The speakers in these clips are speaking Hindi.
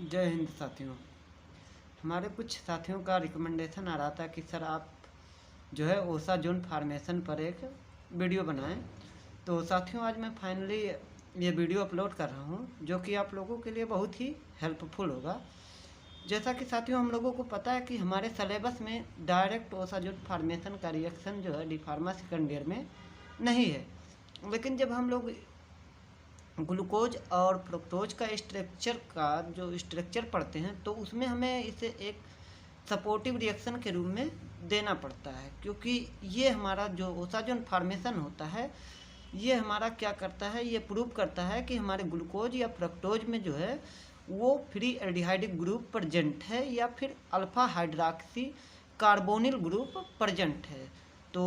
जय हिंद साथियों। हमारे कुछ साथियों का रिकमेंडेशन आ रहा था कि सर आप जो है ओसा जोन फार्मेशन पर एक वीडियो बनाएं। तो साथियों आज मैं फाइनली ये वीडियो अपलोड कर रहा हूँ जो कि आप लोगों के लिए बहुत ही हेल्पफुल होगा। जैसा कि साथियों हम लोगों को पता है कि हमारे सिलेबस में डायरेक्ट ओसा जोन फार्मेशन का रिएक्शन जो है डी फार्मा सेकेंड ईयर में नहीं है, लेकिन जब हम लोग ग्लूकोज और फ्रुक्टोज का स्ट्रक्चर पढ़ते हैं तो उसमें हमें इसे एक सपोर्टिव रिएक्शन के रूप में देना पड़ता है, क्योंकि ये हमारा जो ओसाजोन फार्मेशन होता है ये हमारा क्या करता है, ये प्रूव करता है कि हमारे ग्लूकोज या फ्रक्टोज में जो है वो फ्री एल्डिहाइड ग्रुप प्रेजेंट है या फिर alpha hydroxy carbonyl group present है। तो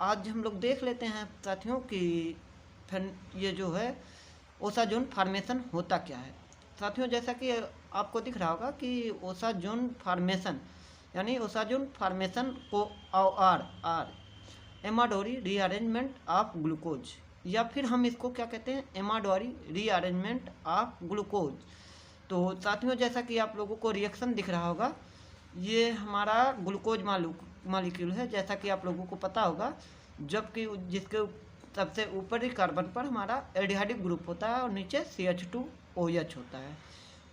आज हम लोग देख लेते हैं साथियों कि ये जो है ओसाजोन फार्मेशन होता क्या है। साथियों जैसा कि आपको दिख रहा होगा कि ओसाजोन फार्मेशन यानी ओसाजोन फार्मेशन को R R Amadori rearrangement of glucose, या फिर हम इसको क्या कहते हैं, एमाडोरी रीअरेंजमेंट ऑफ ग्लूकोज। तो साथियों जैसा कि आप लोगों को रिएक्शन दिख रहा होगा, ये हमारा ग्लूकोज मालिक्यूल है जैसा कि आप लोगों को पता होगा, जबकि जिसके सबसे ऊपरी कार्बन पर हमारा एल्डिहाइड ग्रुप होता है और नीचे CH2OH होता है।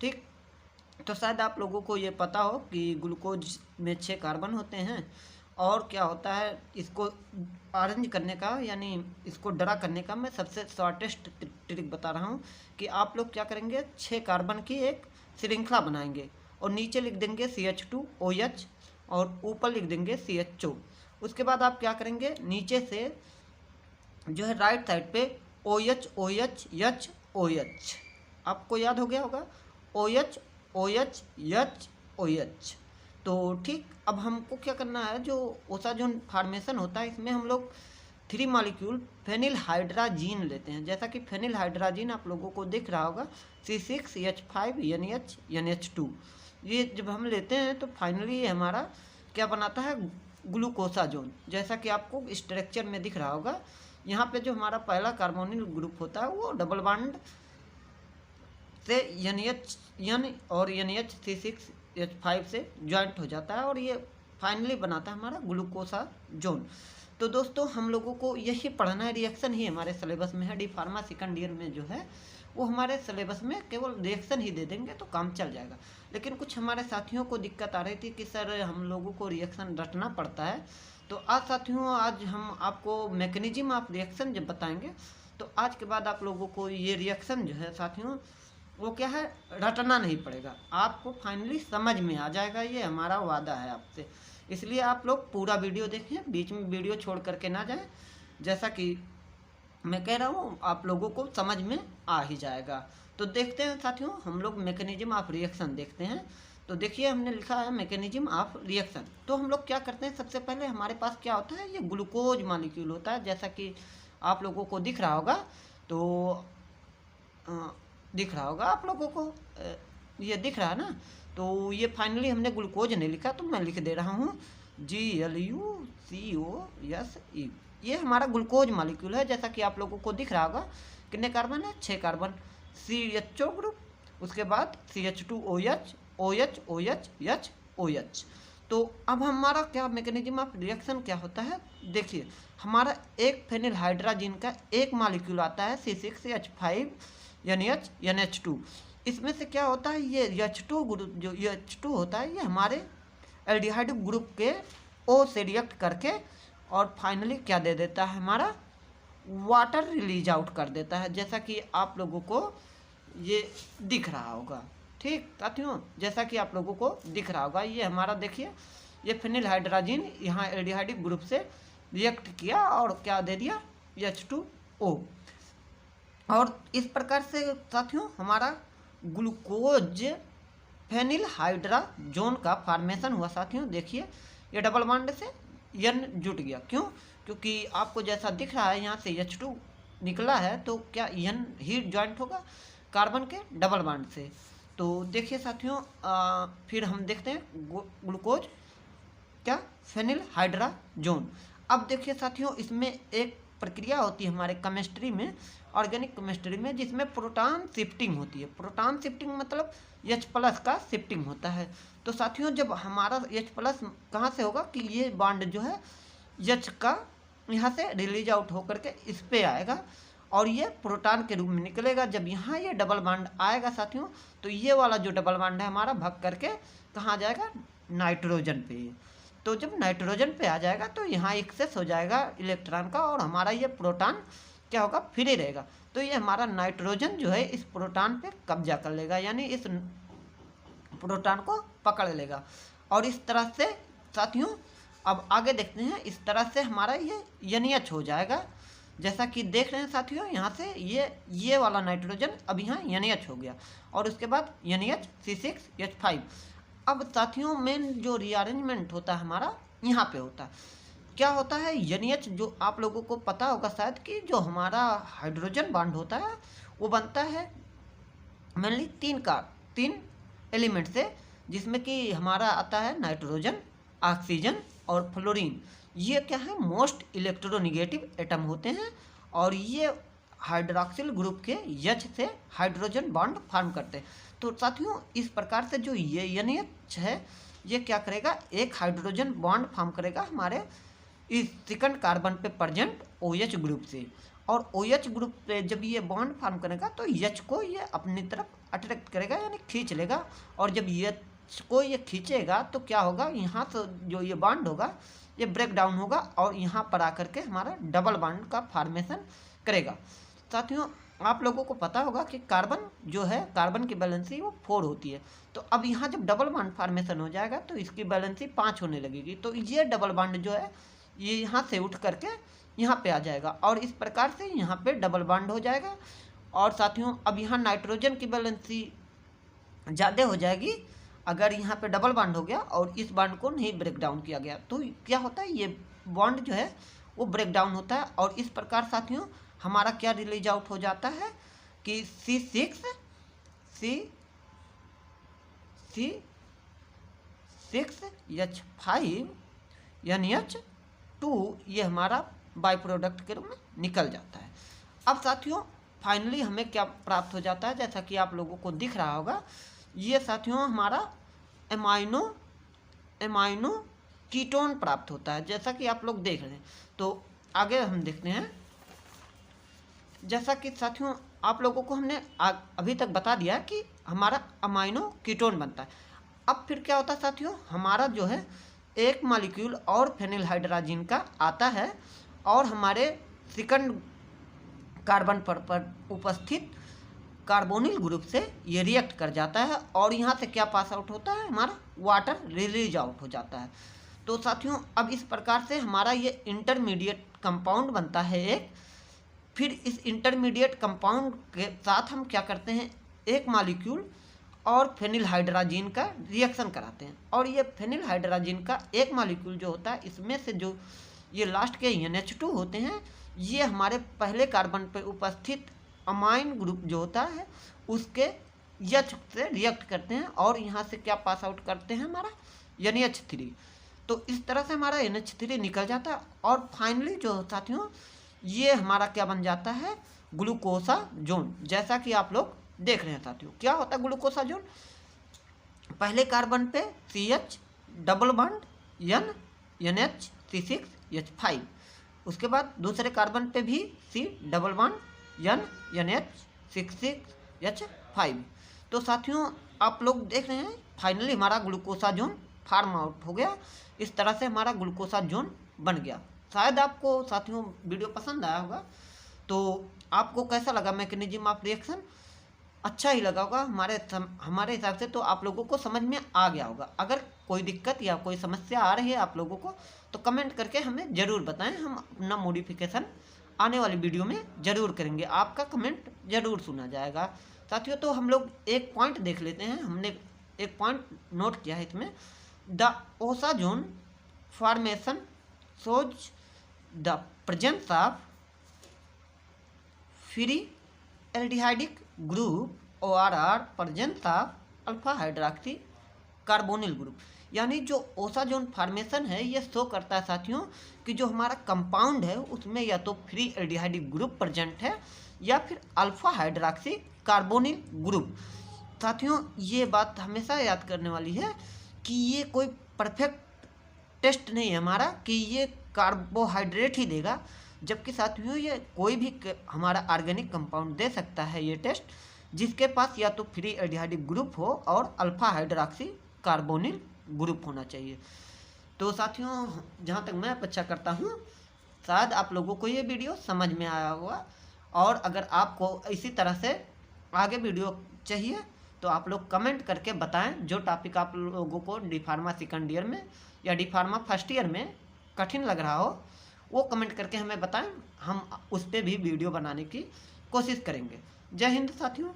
ठीक, तो शायद आप लोगों को ये पता हो कि ग्लूकोज में 6 कार्बन होते हैं और क्या होता है, इसको अरेंज करने का यानी इसको ड्रा करने का मैं सबसे शॉर्टेस्ट ट्रिक बता रहा हूँ कि आप लोग क्या करेंगे, 6 कार्बन की एक श्रृंखला बनाएंगे और नीचे लिख देंगे CH2OH और ऊपर लिख देंगे CHO। उसके बाद आप क्या करेंगे, नीचे से जो है राइट साइड पे OH OH H OH, आपको याद हो गया होगा, OH OH H OH। तो ठीक, अब हमको क्या करना है, जो ओसाजोन फार्मेशन होता है इसमें हम लोग 3 मॉलिक्यूल फेनिल हाइड्राजीन लेते हैं। जैसा कि फेनिल हाइड्राजीन आप लोगों को दिख रहा होगा C6H5 NH NH2, ये जब हम लेते हैं तो फाइनली ये हमारा क्या बनाता है, ग्लूकोसाजोन। जैसा कि आपको स्ट्रक्चर में दिख रहा होगा, यहाँ पे जो हमारा पहला कार्बोनिल ग्रुप होता है वो डबल बॉन्ड से NH और NH C6H5 से ज्वाइंट हो जाता है और ये फाइनली बनाता है हमारा ग्लूकोसाजोन। तो दोस्तों हम लोगों को यही पढ़ना है, रिएक्शन ही हमारे सिलेबस में है। डी फार्मा सेकेंड ईयर में जो है वो हमारे सिलेबस में केवल रिएक्शन ही दे देंगे तो काम चल जाएगा। लेकिन कुछ हमारे साथियों को दिक्कत आ रही थी कि सर हम लोगों को रिएक्शन रटना पड़ता है। तो आज साथियों आज हम आपको मैकेनिज्म ऑफ रिएक्शन जब बताएंगे तो आज के बाद आप लोगों को ये रिएक्शन जो है साथियों वो क्या है, रटना नहीं पड़ेगा, आपको फाइनली समझ में आ जाएगा, ये हमारा वादा है आपसे। इसलिए आप लोग पूरा वीडियो देखें, बीच में वीडियो छोड़ करके ना जाएं। जैसा कि मैं कह रहा हूँ आप लोगों को समझ में आ ही जाएगा। तो देखते हैं साथियों, हम लोग मैकेनिज्म ऑफ रिएक्शन देखते हैं। तो देखिए हमने लिखा है मैकेनिज्म ऑफ रिएक्शन। तो हम लोग क्या करते हैं, सबसे पहले हमारे पास क्या होता है, ये ग्लूकोज मॉलिक्यूल होता है जैसा कि आप लोगों को दिख रहा होगा। तो दिख रहा होगा आप लोगों को, ये दिख रहा है ना। तो ये फाइनली हमने ग्लूकोज नहीं लिखा तो मैं लिख दे रहा हूँ GLUCOSE। ये हमारा ग्लूकोज मॉलिक्यूल है जैसा कि आप लोगों को दिख रहा होगा। कितने कार्बन है, 6 कार्बन, CHO ग्रुप, उसके बाद CH2OH OH OH H OH। तो अब हमारा क्या मैकेनिज्म ऑफ रिएक्शन क्या होता है, देखिए हमारा एक फेनिल हाइड्राजीन का एक मॉलिक्यूल आता है C6H5 NH NH2। इसमें से क्या होता है, ये H2 ग्रुप जो H2 होता है ये हमारे एल्डिहाइड ग्रुप के O से रिएक्ट करके और फाइनली क्या दे देता है, हमारा वाटर रिलीज आउट कर देता है, जैसा कि आप लोगों को ये दिख रहा होगा। ठीक साथियों, जैसा कि आप लोगों को दिख रहा होगा, ये हमारा देखिए ये फेनिल हाइड्राजीन यहाँ एल्डिहाइड ग्रुप से रिएक्ट किया और क्या दे दिया, H2O। और इस प्रकार से साथियों हमारा ग्लूकोज फेनिल हाइड्राजोन का फॉर्मेशन हुआ। साथियों देखिए ये डबल बॉन्ड से N जुट गया, क्यों, क्योंकि आपको जैसा दिख रहा है यहाँ से H2 निकला है तो क्या N ही ज्वाइंट होगा कार्बन के डबल बॉन्ड से। तो देखिए साथियों फिर हम देखते हैं ग्लूकोज क्या फेनिल हाइड्राजोन। अब देखिए साथियों इसमें एक प्रक्रिया होती है हमारे केमिस्ट्री में, ऑर्गेनिक केमिस्ट्री में, जिसमें प्रोटॉन शिफ्टिंग होती है। प्रोटॉन शिफ्टिंग मतलब H+ का शिफ्टिंग होता है। तो साथियों जब हमारा H+ कहाँ से होगा कि ये बॉन्ड जो है H का यहाँ से रिलीज आउट होकर के इस पे आएगा और ये प्रोटॉन के रूप में निकलेगा। जब यहाँ ये डबल बॉन्ड आएगा साथियों, तो ये वाला जो डबल बॉन्ड है हमारा भग करके कहाँ जाएगा, नाइट्रोजन पे। तो जब नाइट्रोजन पे आ जाएगा तो यहाँ एक्सेस हो जाएगा इलेक्ट्रॉन का और हमारा ये प्रोटॉन क्या होगा, फ्री रहेगा। तो ये हमारा नाइट्रोजन जो है इस प्रोटॉन पे कब्जा कर लेगा, यानी इस प्रोटॉन को पकड़ लेगा। और इस तरह से साथियों अब आगे देखते हैं, इस तरह से हमारा ये NH हो जाएगा। जैसा कि देख रहे हैं साथियों, यहाँ से ये वाला नाइट्रोजन अब यहाँ NH हो गया और उसके बाद NH C6H5। अब साथियों मेन जो रीअरेंजमेंट होता है हमारा यहाँ पे होता है। क्या होता है, NH जो आप लोगों को पता होगा शायद कि जो हमारा हाइड्रोजन बॉन्ड होता है वो बनता है मेनली तीन एलिमेंट से, जिसमें कि हमारा आता है नाइट्रोजन, ऑक्सीजन और फ्लोरीन। ये क्या है, मोस्ट इलेक्ट्रोनिगेटिव एटम होते हैं और ये हाइड्रोक्सिल ग्रुप के H से हाइड्रोजन बॉन्ड फॉर्म करते हैं। तो साथियों इस प्रकार से जो ये NH है ये क्या करेगा, एक हाइड्रोजन बॉन्ड फॉर्म करेगा हमारे इस सेकंड कार्बन पे प्रेजेंट OH ग्रुप से। और OH ग्रुप पे जब ये बॉन्ड फॉर्म करेगा तो H को ये अपनी तरफ अट्रैक्ट करेगा, यानी खींच लेगा। और जब H को ये खींचेगा तो क्या होगा, यहाँ से जो ये बॉन्ड होगा ये ब्रेक डाउन होगा और यहाँ पर आकर के हमारा डबल बॉन्ड का फॉर्मेशन करेगा। साथियों आप लोगों को पता होगा कि कार्बन जो है, कार्बन की वैलेंसी वो 4 होती है। तो अब यहाँ जब डबल बॉन्ड फॉर्मेशन हो जाएगा तो इसकी वैलेंसी 5 होने लगेगी। तो ये डबल बॉन्ड जो है ये यहाँ से उठ करके यहाँ पे आ जाएगा और इस प्रकार से यहाँ पे डबल बॉन्ड हो जाएगा। और साथियों अब यहाँ नाइट्रोजन की वैलेंसी ज़्यादा हो जाएगी अगर यहाँ पे डबल बॉन्ड हो गया और इस बॉन्ड को नहीं ब्रेक डाउन किया गया। तो क्या होता है, ये बॉन्ड जो है वो ब्रेक डाउन होता है और इस प्रकार साथियों हमारा क्या रिलीज आउट हो जाता है कि C6H5 NH2 ये हमारा बाई प्रोडक्ट के रूप में निकल जाता है। अब साथियों फाइनली हमें क्या प्राप्त हो जाता है, जैसा कि आप लोगों को दिख रहा होगा, ये साथियों हमारा एमाइनो कीटोन प्राप्त होता है, जैसा कि आप लोग देख रहे हैं। तो आगे हम देखते हैं, जैसा कि साथियों आप लोगों को हमने अभी तक बता दिया कि हमारा अमाइनो कीटोन बनता है। अब फिर क्या होता है साथियों, हमारा जो है एक मॉलिक्यूल और फेनिल हाइड्रोजन का आता है और हमारे सेकंड कार्बन पर उपस्थित कार्बोनिल ग्रुप से ये रिएक्ट कर जाता है और यहाँ से क्या पास आउट होता है, हमारा वाटर रिलीज आउट हो जाता है। तो साथियों अब इस प्रकार से हमारा ये इंटरमीडिएट कंपाउंड बनता है एक। फिर इस इंटरमीडिएट कंपाउंड के साथ हम क्या करते हैं, एक मॉलिक्यूल और फेनिल हाइड्रोजन का रिएक्शन कराते हैं और ये फेनिल हाइड्रोजन का एक मॉलिक्यूल जो होता है इसमें से जो ये लास्ट के NH2 होते हैं ये हमारे पहले कार्बन पर उपस्थित अमाइन ग्रुप जो होता है उसके H से रिएक्ट करते हैं और यहाँ से क्या पास आउट करते हैं, हमारा NH3। तो इस तरह से हमारा NH3 निकल जाता है और फाइनली जो साथियों ये हमारा क्या बन जाता है, ग्लूकोसा जोन। जैसा कि आप लोग देख रहे हैं साथियों, क्या होता है ग्लूकोसा जोन, पहले कार्बन पे CH double bond NH C6H5, उसके बाद दूसरे कार्बन पे भी C double bond NH C6H5। तो साथियों आप लोग देख रहे हैं फाइनली हमारा ग्लूकोसा जोन फार्म आउट हो गया। इस तरह से हमारा ग्लूकोसा जोन बन गया। शायद आपको साथियों वीडियो पसंद आया होगा। तो आपको कैसा लगा मैकेनिज्म ऑफ रिएक्शन, अच्छा ही लगा होगा हमारे हिसाब से। तो आप लोगों को समझ में आ गया होगा। अगर कोई दिक्कत या कोई समस्या आ रही है आप लोगों को तो कमेंट करके हमें ज़रूर बताएं, हम अपना मॉडिफिकेशन आने वाली वीडियो में ज़रूर करेंगे, आपका कमेंट ज़रूर सुना जाएगा। साथियों तो हम लोग एक पॉइंट देख लेते हैं, हमने एक पॉइंट नोट किया है इसमें, द ओसा zone formation shows the presence of free aldehydic group or presence of alpha hydroxy carbonyl group. यानी जो ओसाजोन फॉर्मेशन है ये शो करता है साथियों कि जो हमारा कंपाउंड है उसमें या तो फ्री एल्डिहाइड ग्रुप प्रेजेंट है या फिर अल्फा हाइड्रोक्सी कार्बोनिल ग्रुप। साथियों ये बात हमेशा याद करने वाली है कि ये कोई परफेक्ट टेस्ट नहीं है हमारा कि ये कार्बोहाइड्रेट ही देगा, जबकि साथियों ये कोई भी हमारा ऑर्गेनिक कंपाउंड दे सकता है ये टेस्ट, जिसके पास या तो फ्री एल्डिहाइड ग्रुप हो और अल्फा हाइड्रोक्सी कार्बोनिल ग्रुप होना चाहिए। तो साथियों जहाँ तक मैं अपेक्षा करता हूँ शायद आप लोगों को ये वीडियो समझ में आया होगा, और अगर आपको इसी तरह से आगे वीडियो चाहिए तो आप लोग कमेंट करके बताएं। जो टॉपिक आप लोगों को डी फार्मा सेकंड ईयर में या डी फार्मा फर्स्ट ईयर में कठिन लग रहा हो वो कमेंट करके हमें बताएं, हम उस पर भी वीडियो बनाने की कोशिश करेंगे। जय हिंद साथियों।